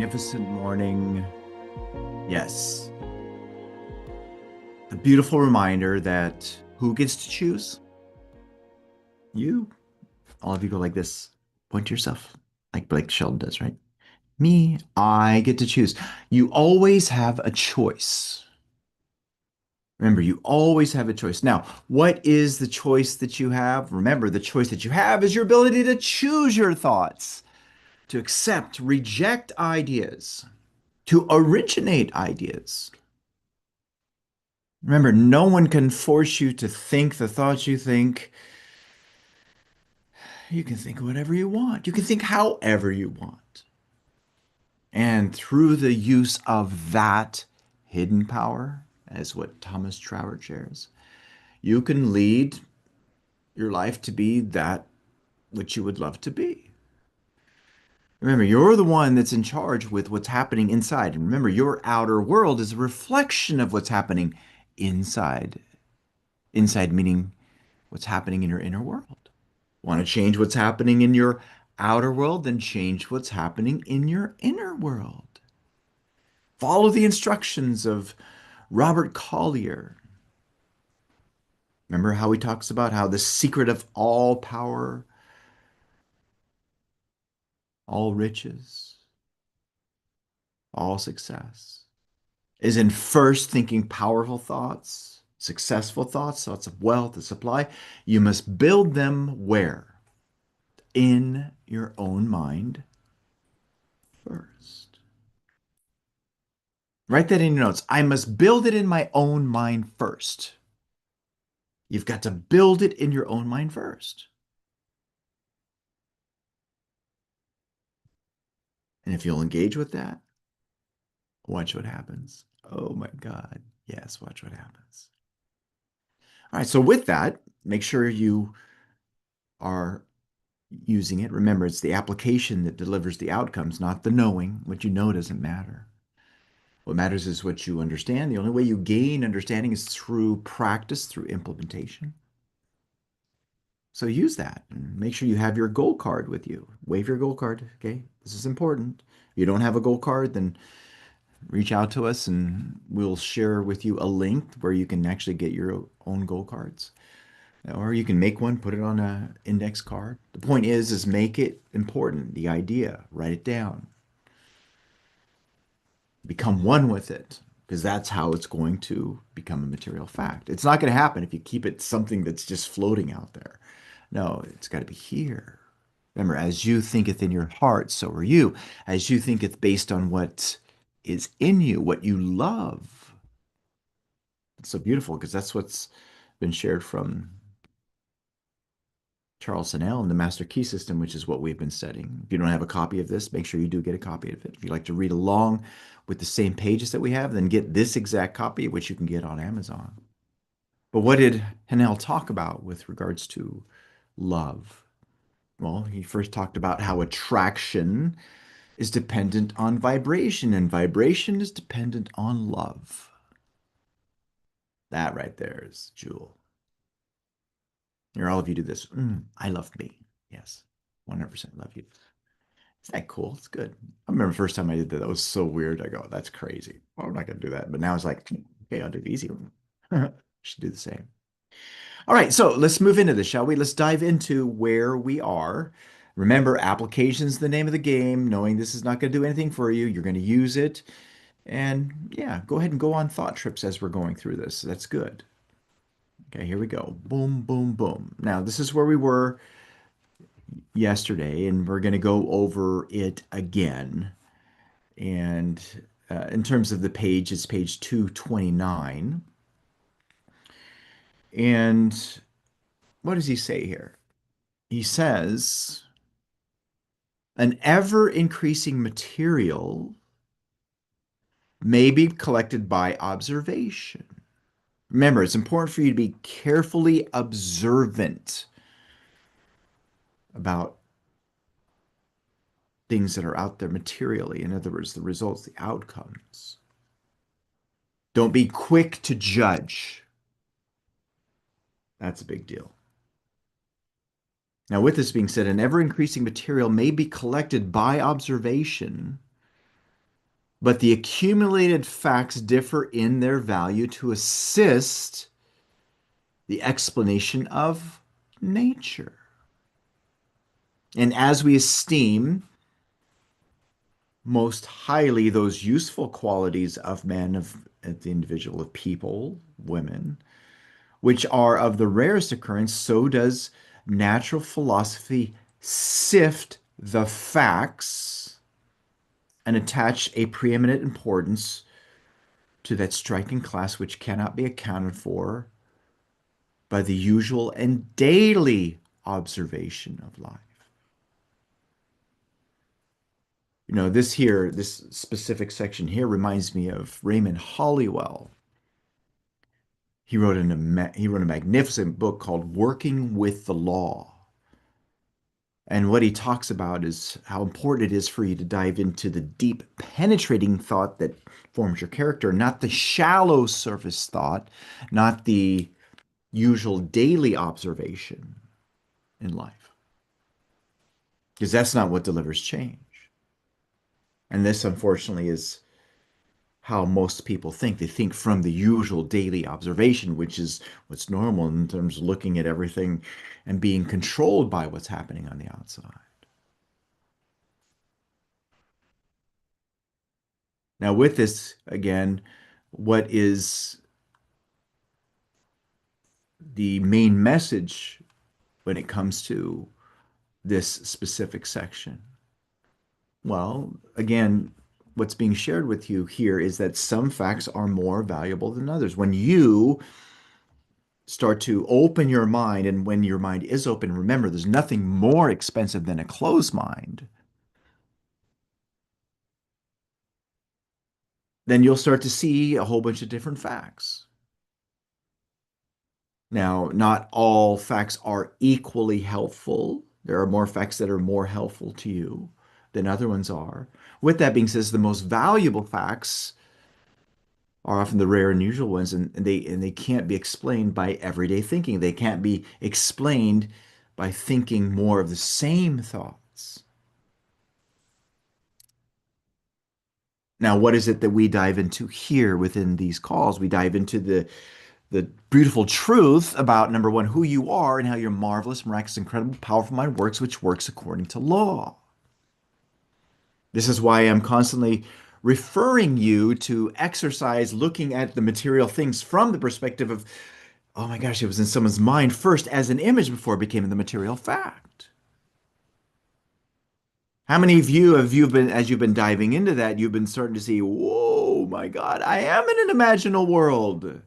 magnificent morning. Yes, a beautiful reminder that who gets to choose? You. All of you go like this. Point to yourself, like Blake Shelton does, right? Me, I get to choose. You always have a choice. Remember, you always have a choice. Now, what is the choice that you have? Remember, the choice that you have is your ability to choose your thoughts, to accept, reject ideas, to originate ideas. Remember, no one can force you to think the thoughts you think. You can think whatever you want. You can think however you want. And through the use of that hidden power, as what Thomas Troward shares, you can lead your life to be that which you would love to be. Remember, you're the one that's in charge with what's happening inside. And remember, your outer world is a reflection of what's happening inside. Inside meaning what's happening in your inner world. Want to change what's happening in your outer world? Then change what's happening in your inner world. Follow the instructions of Robert Collier. Remember how he talks about how the secret of all power, all riches, all success is in first thinking powerful thoughts, successful thoughts, thoughts of wealth, of supply. You must build them where? In your own mind first. Write that in your notes. I must build it in my own mind first. You've got to build it in your own mind first. And if you'll engage with that, watch what happens. Oh my God. Yes, watch what happens. All right. So, with that, make sure you are using it. Remember, it's the application that delivers the outcomes, not the knowing. What you know doesn't matter. What matters is what you understand. The only way you gain understanding is through practice, through implementation. So use that and make sure you have your goal card with you. Wave your goal card. Okay. This is important. If you don't have a goal card, then reach out to us and we'll share with you a link where you can actually get your own goal cards. Or you can make one, put it on an index card. The point is make it important. The idea, write it down. Become one with it because that's how it's going to become a material fact. It's not going to happen if you keep it something that's just floating out there. No, it's got to be here. Remember, as you thinketh in your heart, so are you. As you thinketh based on what is in you, what you love. It's so beautiful because that's what's been shared from Charles Sinnell in the Master Key System, which is what we've been studying. If you don't have a copy of this, make sure you do get a copy of it. If you'd like to read along with the same pages that we have, then get this exact copy, which you can get on Amazon. But what did Hennell talk about with regards to love? Well, he first talked about how attraction is dependent on vibration, and vibration is dependent on love. That right there is jewel. Here, all of you do this. I love me. Yes, 100% love you. Isn't that cool? It's good. I remember the first time I did that, that was so weird. I go, that's crazy. Well, I'm not going to do that. But now it's like, okay, I'll do the easy one. Should do the same. All right, so let's move into this, shall we? Let's dive into where we are. Remember, application is the name of the game. Knowing this is not going to do anything for you, you're going to use it. And yeah, go ahead and go on thought trips as we're going through this. That's good. Okay, here we go. Boom, boom, boom. Now, this is where we were yesterday, and we're going to go over it again. And in terms of the page, it's page 229. And what does he say here? He says, an ever increasing material may be collected by observation. Remember, it's important for you to be carefully observant about things that are out there materially. In other words, the results, the outcomes. Don't be quick to judge. That's a big deal. Now, with this being said, an ever increasing material may be collected by observation but the accumulated facts differ in their value to assist the explanation of nature. And as we esteem most highly those useful qualities of men, of the individual, of people, women, which are of the rarest occurrence, so does natural philosophy sift the facts and attach a preeminent importance to that striking class which cannot be accounted for by the usual and daily observation of life. This specific section here reminds me of Raymond Hollywell. He wrote a magnificent book called Working with the Law. And what he talks about is how important it is for you to dive into the deep, penetrating thought that forms your character, not the shallow surface thought, not the usual daily observation in life, because that's not what delivers change. And this, unfortunately, is how most people think. They think from the usual daily observation, which is what's normal in terms of looking at everything and being controlled by what's happening on the outside. Now, with this, again, what is the main message when it comes to this specific section? Well, again, what's being shared with you here is that some facts are more valuable than others. When you start to open your mind, and when your mind is open, remember, there's nothing more expensive than a closed mind, then you'll start to see a whole bunch of different facts. Now, not all facts are equally helpful. There are more facts that are more helpful to you than other ones are. With that being said, the most valuable facts are often the rare and unusual ones, and they can't be explained by everyday thinking. They can't be explained by thinking more of the same thoughts. Now, what is it that we dive into here within these calls? We dive into the beautiful truth about, number one, who you are and how your marvelous, miraculous, incredible, powerful mind works, which works according to law. This is why I'm constantly referring you to exercise looking at the material things from the perspective of, oh my gosh, it was in someone's mind first as an image before it became the material fact. How many of you have you been, as you've been diving into that, you've been starting to see, whoa, my God, I am in an imaginal world.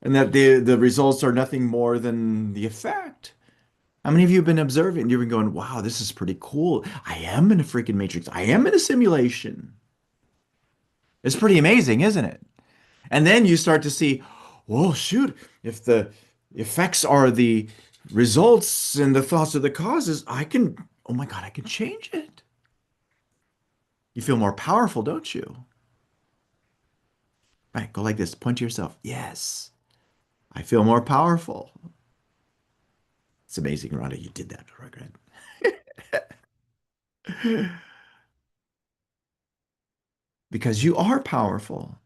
And that the results are nothing more than the effect. How many of you have been observing? You've been going, wow, this is pretty cool. I am in a freaking matrix. I am in a simulation. It's pretty amazing, isn't it? And then you start to see, well, shoot, if the effects are the results and the thoughts are the causes, oh my God, I can change it. You feel more powerful, don't you? Right, go like this, point to yourself. Yes, I feel more powerful. It's amazing, Rhonda, you did that, Rugrat. Because you are powerful.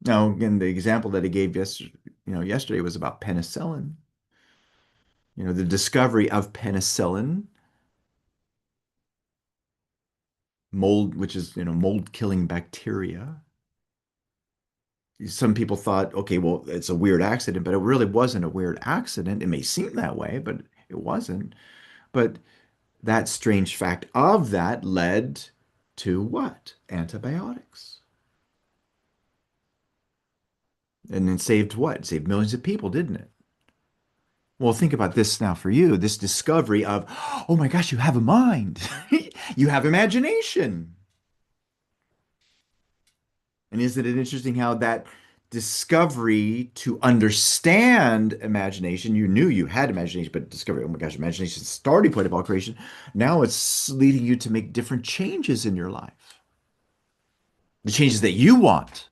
Now, again, the example that I gave yesterday was about penicillin. The discovery of penicillin, mold, which is, mold killing bacteria. Some people thought, okay, well, it's a weird accident, but it really wasn't a weird accident. It may seem that way, but it wasn't. But that strange fact of that led to what? Antibiotics. And it saved what? It saved millions of people, didn't it? Well, think about this now for you, this discovery of, oh my gosh, you have a mind. You have imagination. And isn't it interesting how that discovery to understand imagination, you knew you had imagination, but discovery, oh my gosh, imagination is the starting point of all creation. Now it's leading you to make different changes in your life, the changes that you want,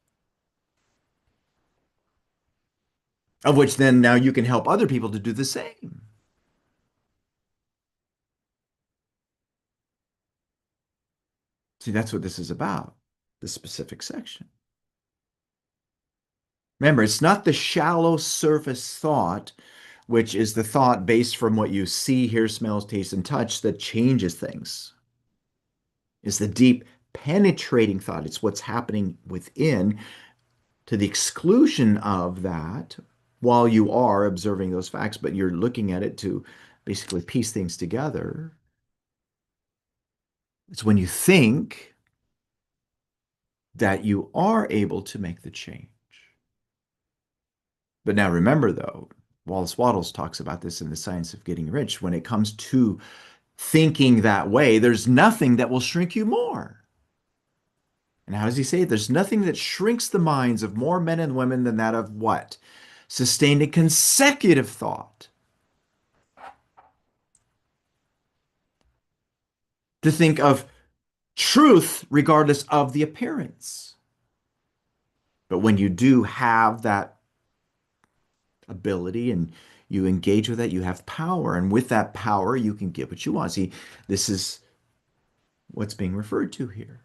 of which then now you can help other people to do the same. See, that's what this is about, this specific section. Remember, it's not the shallow surface thought, which is the thought based from what you see, hear, smell, taste, and touch that changes things. It's the deep, penetrating thought. It's what's happening within to the exclusion of that while you are observing those facts, but you're looking at it to basically piece things together. It's when you think that you are able to make the change. But now remember, though, Wallace Wattles talks about this in The Science of Getting Rich. When it comes to thinking that way, there's nothing that will shrink you more. And how does he say it? There's nothing that shrinks the minds of more men and women than that of what? Sustained and consecutive thought. To think of truth regardless of the appearance. But when you do have that ability and you engage with that, you have power. And with that power, you can get what you want. See, this is what's being referred to here.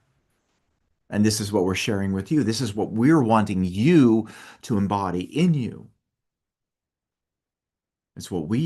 And this is what we're sharing with you. This is what we're wanting you to embody in you. It's what we